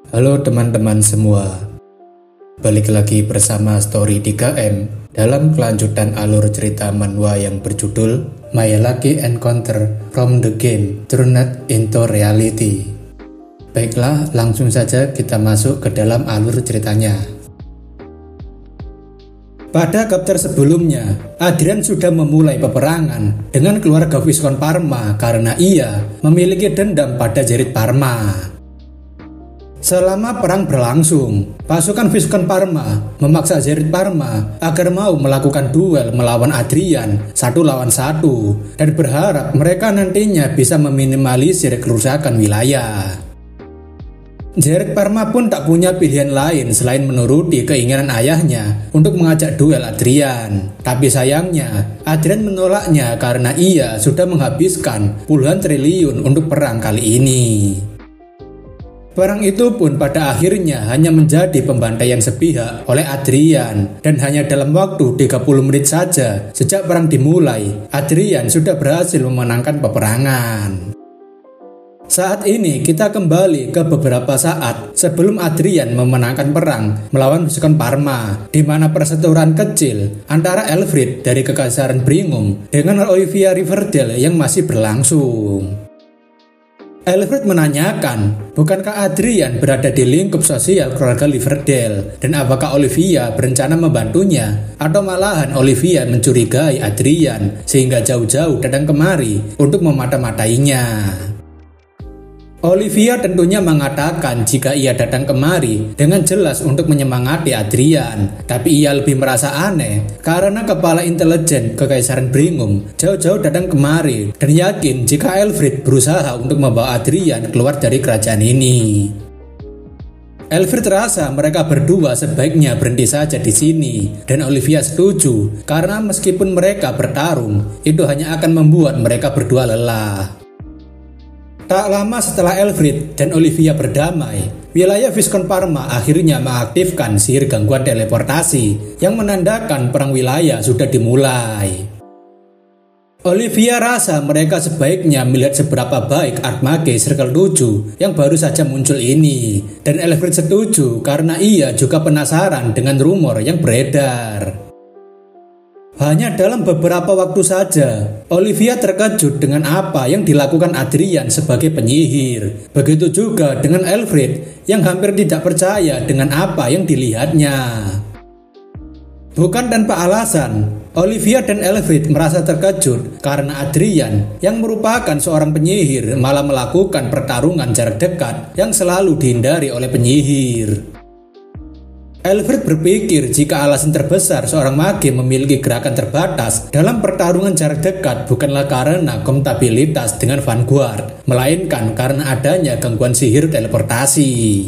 Halo teman-teman semua, balik lagi bersama Story 3M dalam kelanjutan alur cerita manhwa yang berjudul My Lucky Encounter from the Game Turned into Reality. Baiklah, langsung saja kita masuk ke dalam alur ceritanya. Pada chapter sebelumnya, Adrian sudah memulai peperangan dengan keluarga Viscount Parma karena ia memiliki dendam pada Jared Parma. Selama perang berlangsung, pasukan Viscount Parma memaksa Jared Parma agar mau melakukan duel melawan Adrian 1 lawan 1 dan berharap mereka nantinya bisa meminimalisir kerusakan wilayah. Jared Parma pun tak punya pilihan lain selain menuruti keinginan ayahnya untuk mengajak duel Adrian. Tapi sayangnya, Adrian menolaknya karena ia sudah menghabiskan puluhan triliun untuk perang kali ini. Perang itu pun pada akhirnya hanya menjadi pembantaian sepihak oleh Adrian dan hanya dalam waktu 30 menit saja sejak perang dimulai, Adrian sudah berhasil memenangkan peperangan. Saat ini kita kembali ke beberapa saat sebelum Adrian memenangkan perang melawan Viscount Parma, di mana perseteruan kecil antara Elfrid dari Kekaisaran Brigham dengan Olivia Riverdale yang masih berlangsung. Elfrid menanyakan, bukankah Adrian berada di lingkup sosial keluarga Riverdale dan apakah Olivia berencana membantunya atau malahan Olivia mencurigai Adrian sehingga jauh-jauh datang kemari untuk memata-matainya. Olivia tentunya mengatakan jika ia datang kemari dengan jelas untuk menyemangati Adrian, tapi ia lebih merasa aneh karena kepala intelijen Kekaisaran Brigham jauh-jauh datang kemari dan yakin jika Elfrid berusaha untuk membawa Adrian keluar dari kerajaan ini. Elfrid rasa mereka berdua sebaiknya berhenti saja di sini dan Olivia setuju karena meskipun mereka bertarung, itu hanya akan membuat mereka berdua lelah. Tak lama setelah Elfrid dan Olivia berdamai, wilayah Viscount Parma akhirnya mengaktifkan sihir gangguan teleportasi yang menandakan perang wilayah sudah dimulai. Olivia rasa mereka sebaiknya melihat seberapa baik Art Mage Circle 7 yang baru saja muncul ini, dan Elfrid setuju karena ia juga penasaran dengan rumor yang beredar. Hanya dalam beberapa waktu saja, Olivia terkejut dengan apa yang dilakukan Adrian sebagai penyihir. Begitu juga dengan Elfrid yang hampir tidak percaya dengan apa yang dilihatnya. Bukan tanpa alasan, Olivia dan Elfrid merasa terkejut karena Adrian yang merupakan seorang penyihir malah melakukan pertarungan jarak dekat yang selalu dihindari oleh penyihir. Elfrid berpikir jika alasan terbesar seorang mage memiliki gerakan terbatas dalam pertarungan jarak dekat bukanlah karena kompatibilitas dengan Vanguard, melainkan karena adanya gangguan sihir teleportasi.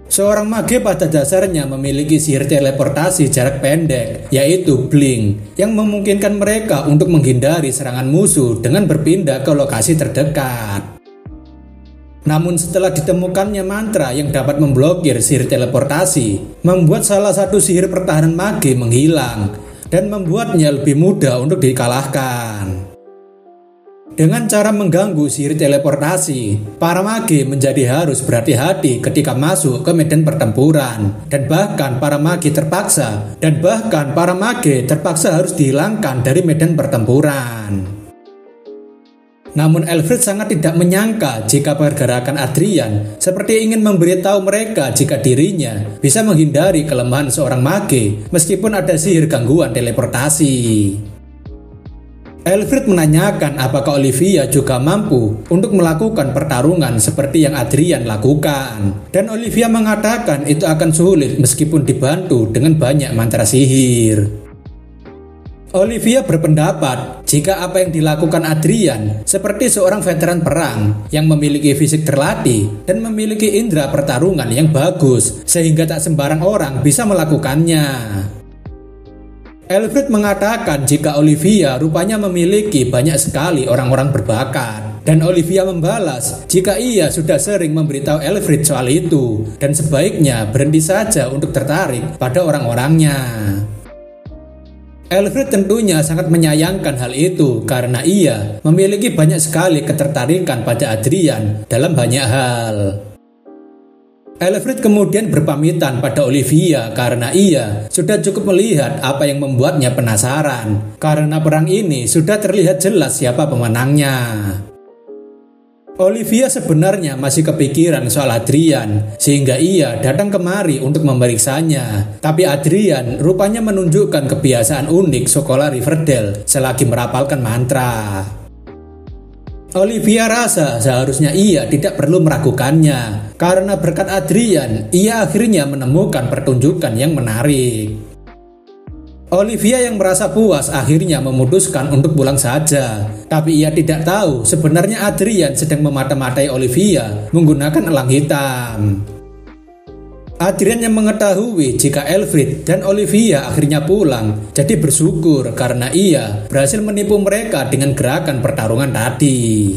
Seorang mage pada dasarnya memiliki sihir teleportasi jarak pendek, yaitu Blink, yang memungkinkan mereka untuk menghindari serangan musuh dengan berpindah ke lokasi terdekat. Namun setelah ditemukannya mantra yang dapat memblokir sihir teleportasi, membuat salah satu sihir pertahanan mage menghilang dan membuatnya lebih mudah untuk dikalahkan. Dengan cara mengganggu sihir teleportasi, para mage menjadi harus berhati-hati ketika masuk ke medan pertempuran dan bahkan para mage terpaksa harus dihilangkan dari medan pertempuran. Namun Elfrid sangat tidak menyangka jika pergerakan Adrian seperti ingin memberitahu mereka jika dirinya bisa menghindari kelemahan seorang mage meskipun ada sihir gangguan teleportasi. Elfrid menanyakan apakah Olivia juga mampu untuk melakukan pertarungan seperti yang Adrian lakukan, dan Olivia mengatakan itu akan sulit meskipun dibantu dengan banyak mantra sihir. Olivia berpendapat jika apa yang dilakukan Adrian seperti seorang veteran perang yang memiliki fisik terlatih dan memiliki indera pertarungan yang bagus sehingga tak sembarang orang bisa melakukannya. Elfrid mengatakan jika Olivia rupanya memiliki banyak sekali orang-orang berbakat, dan Olivia membalas jika ia sudah sering memberitahu Elfrid soal itu dan sebaiknya berhenti saja untuk tertarik pada orang-orangnya. Elfrid tentunya sangat menyayangkan hal itu karena ia memiliki banyak sekali ketertarikan pada Adrian dalam banyak hal. Elfrid kemudian berpamitan pada Olivia karena ia sudah cukup melihat apa yang membuatnya penasaran. Karena perang ini sudah terlihat jelas siapa pemenangnya. Olivia sebenarnya masih kepikiran soal Adrian, sehingga ia datang kemari untuk memeriksanya. Tapi Adrian rupanya menunjukkan kebiasaan unik sekolah Riverdale selagi merapalkan mantra. Olivia rasa seharusnya ia tidak perlu meragukannya, karena berkat Adrian, ia akhirnya menemukan pertunjukan yang menarik. Olivia yang merasa puas akhirnya memutuskan untuk pulang saja. Tapi ia tidak tahu sebenarnya Adrian sedang memata-matai Olivia menggunakan elang hitam. Adrian yang mengetahui jika Elfrid dan Olivia akhirnya pulang, jadi bersyukur karena ia berhasil menipu mereka dengan gerakan pertarungan tadi.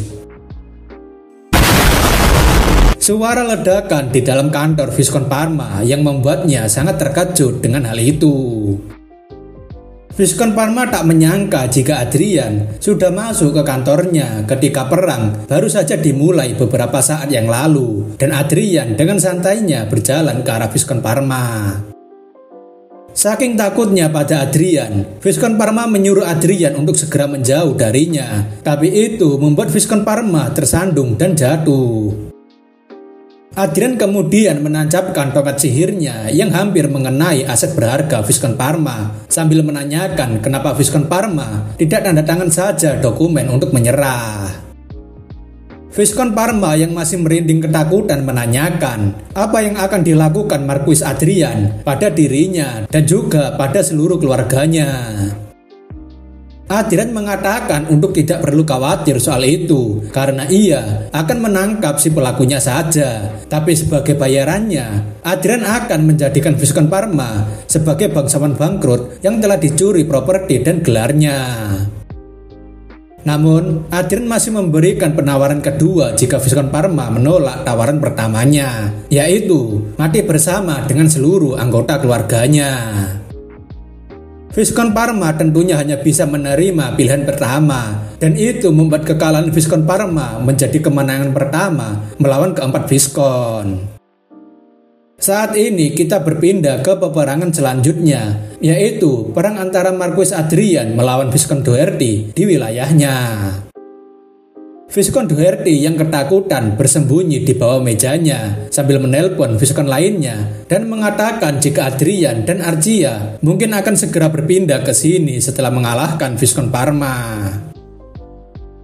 Suara ledakan di dalam kantor Viscount Parma yang membuatnya sangat terkejut dengan hal itu. Viscount Parma tak menyangka jika Adrian sudah masuk ke kantornya ketika perang baru saja dimulai beberapa saat yang lalu, dan Adrian dengan santainya berjalan ke arah Viscount Parma. Saking takutnya pada Adrian, Viscount Parma menyuruh Adrian untuk segera menjauh darinya, tapi itu membuat Viscount Parma tersandung dan jatuh. Adrian kemudian menancapkan tongkat sihirnya yang hampir mengenai aset berharga Viscount Parma sambil menanyakan kenapa Viscount Parma tidak tanda tangan saja dokumen untuk menyerah. Viscount Parma yang masih merinding ketakutan menanyakan apa yang akan dilakukan Marquis Adrian pada dirinya dan juga pada seluruh keluarganya. Adrian mengatakan untuk tidak perlu khawatir soal itu karena ia akan menangkap si pelakunya saja. Tapi sebagai bayarannya, Adrian akan menjadikan Viscount Parma sebagai bangsawan bangkrut yang telah dicuri properti dan gelarnya. Namun, Adrian masih memberikan penawaran kedua jika Viscount Parma menolak tawaran pertamanya, yaitu mati bersama dengan seluruh anggota keluarganya. Viscount Parma tentunya hanya bisa menerima pilihan pertama, dan itu membuat kekalahan Viscount Parma menjadi kemenangan pertama melawan keempat Viscount. Saat ini kita berpindah ke peperangan selanjutnya, yaitu perang antara Marquis Adrian melawan Viscount Doherty di wilayahnya. Viscount Doherty yang ketakutan bersembunyi di bawah mejanya sambil menelpon Viscount lainnya dan mengatakan jika Adrian dan Archia mungkin akan segera berpindah ke sini setelah mengalahkan Viscount Parma.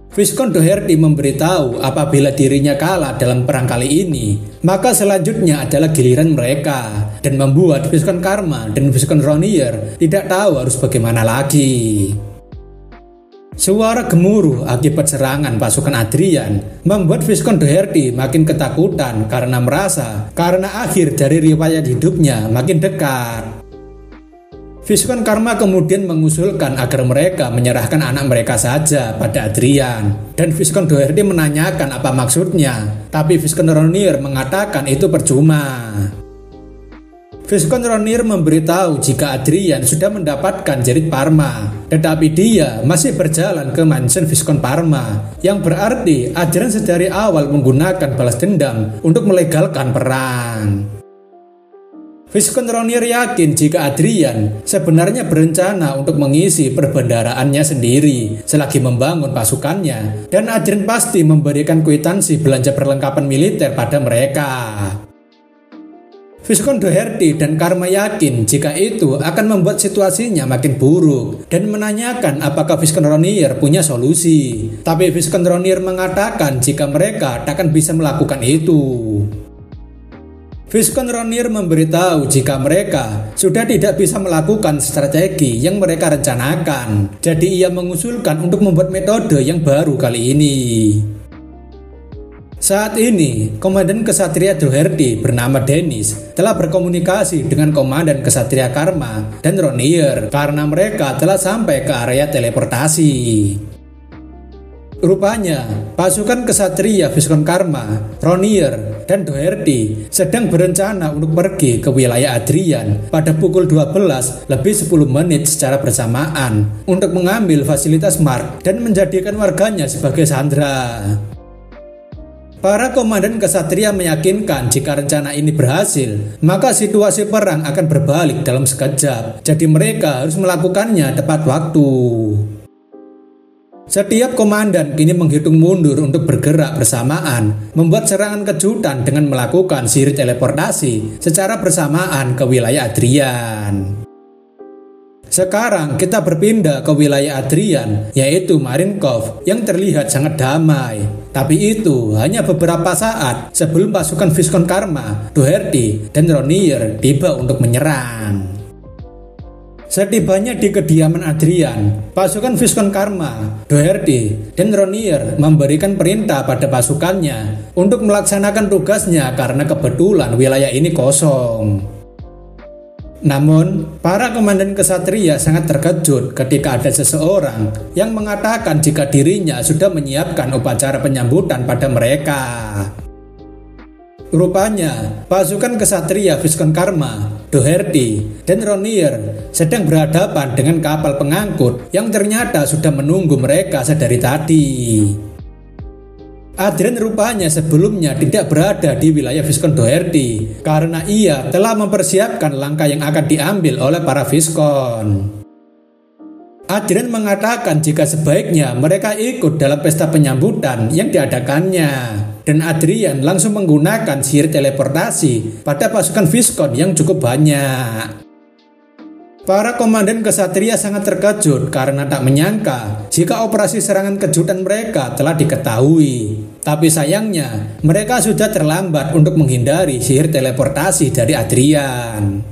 Viscount Doherty memberitahu apabila dirinya kalah dalam perang kali ini, maka selanjutnya adalah giliran mereka, dan membuat Viscount Karma dan Viscount Ronier tidak tahu harus bagaimana lagi. Suara gemuruh akibat serangan pasukan Adrian membuat Viscount Doherty makin ketakutan karena merasa akhir dari riwayat hidupnya makin dekat. Viscount Karma kemudian mengusulkan agar mereka menyerahkan anak mereka saja pada Adrian, dan Viscount Doherty menanyakan apa maksudnya, tapi Viscount Ronier mengatakan itu percuma. Viscount Ronier memberitahu jika Adrian sudah mendapatkan jerit Parma, tetapi dia masih berjalan ke mansion Viscount Parma, yang berarti Adrian sedari awal menggunakan balas dendam untuk melegalkan perang. Viscount Ronier yakin jika Adrian sebenarnya berencana untuk mengisi perbendaharaannya sendiri selagi membangun pasukannya, dan Adrian pasti memberikan kwitansi belanja perlengkapan militer pada mereka. Viscount Doherty dan Karma yakin jika itu akan membuat situasinya makin buruk dan menanyakan apakah Viscount Ronier punya solusi. Tapi Viscount Ronier mengatakan jika mereka takkan bisa melakukan itu. Viscount Ronier memberitahu jika mereka sudah tidak bisa melakukan strategi yang mereka rencanakan. Jadi ia mengusulkan untuk membuat metode yang baru kali ini. Saat ini, Komandan Kesatria Doherty bernama Dennis telah berkomunikasi dengan Komandan Kesatria Karma dan Ronier karena mereka telah sampai ke area teleportasi. Rupanya, pasukan Kesatria Viscount Karma, Ronier, dan Doherty sedang berencana untuk pergi ke wilayah Adrian pada pukul 12 lebih 10 menit secara bersamaan untuk mengambil fasilitas Mark dan menjadikan warganya sebagai sandera. Para komandan kesatria meyakinkan jika rencana ini berhasil, maka situasi perang akan berbalik dalam sekejap. Jadi mereka harus melakukannya tepat waktu. Setiap komandan kini menghitung mundur untuk bergerak bersamaan, membuat serangan kejutan dengan melakukan sihir teleportasi secara bersamaan ke wilayah Adrian. Sekarang kita berpindah ke wilayah Adrian, yaitu Marinkov yang terlihat sangat damai. Tapi itu hanya beberapa saat sebelum pasukan Viscount Karma, Doherty, dan Ronier tiba untuk menyerang. Setibanya di kediaman Adrian, pasukan Viscount Karma, Doherty, dan Ronier memberikan perintah pada pasukannya untuk melaksanakan tugasnya karena kebetulan wilayah ini kosong. Namun, para komandan kesatria sangat terkejut ketika ada seseorang yang mengatakan jika dirinya sudah menyiapkan upacara penyambutan pada mereka. Rupanya, pasukan kesatria Viscount Karma, Doherty, dan Ronier sedang berhadapan dengan kapal pengangkut yang ternyata sudah menunggu mereka sedari tadi. Adrian rupanya sebelumnya tidak berada di wilayah Viscount Doherty karena ia telah mempersiapkan langkah yang akan diambil oleh para Viscount. Adrian mengatakan jika sebaiknya mereka ikut dalam pesta penyambutan yang diadakannya. Dan Adrian langsung menggunakan sihir teleportasi pada pasukan Viscount yang cukup banyak. Para komandan kesatria sangat terkejut karena tak menyangka jika operasi serangan kejutan mereka telah diketahui. Tapi sayangnya, mereka sudah terlambat untuk menghindari sihir teleportasi dari Adrian.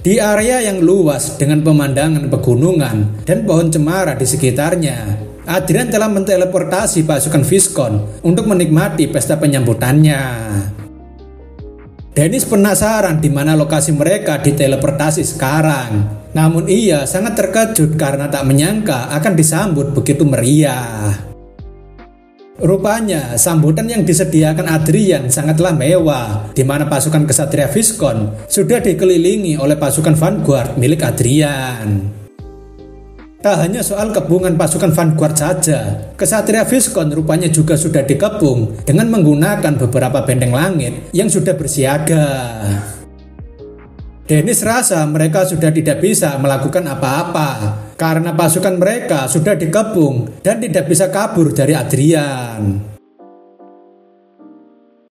Di area yang luas dengan pemandangan pegunungan dan pohon cemara di sekitarnya, Adrian telah menteleportasi pasukan Viscount untuk menikmati pesta penyambutannya. Dennis penasaran di mana lokasi mereka diteleportasi sekarang. Namun ia sangat terkejut karena tak menyangka akan disambut begitu meriah. Rupanya sambutan yang disediakan Adrian sangatlah mewah, di mana pasukan kesatria Viscount sudah dikelilingi oleh pasukan Vanguard milik Adrian. Tak hanya soal kepungan pasukan Vanguard saja, kesatria Viscount rupanya juga sudah dikepung dengan menggunakan beberapa benteng langit yang sudah bersiaga. Dennis rasa mereka sudah tidak bisa melakukan apa-apa karena pasukan mereka sudah dikepung dan tidak bisa kabur dari Adrian.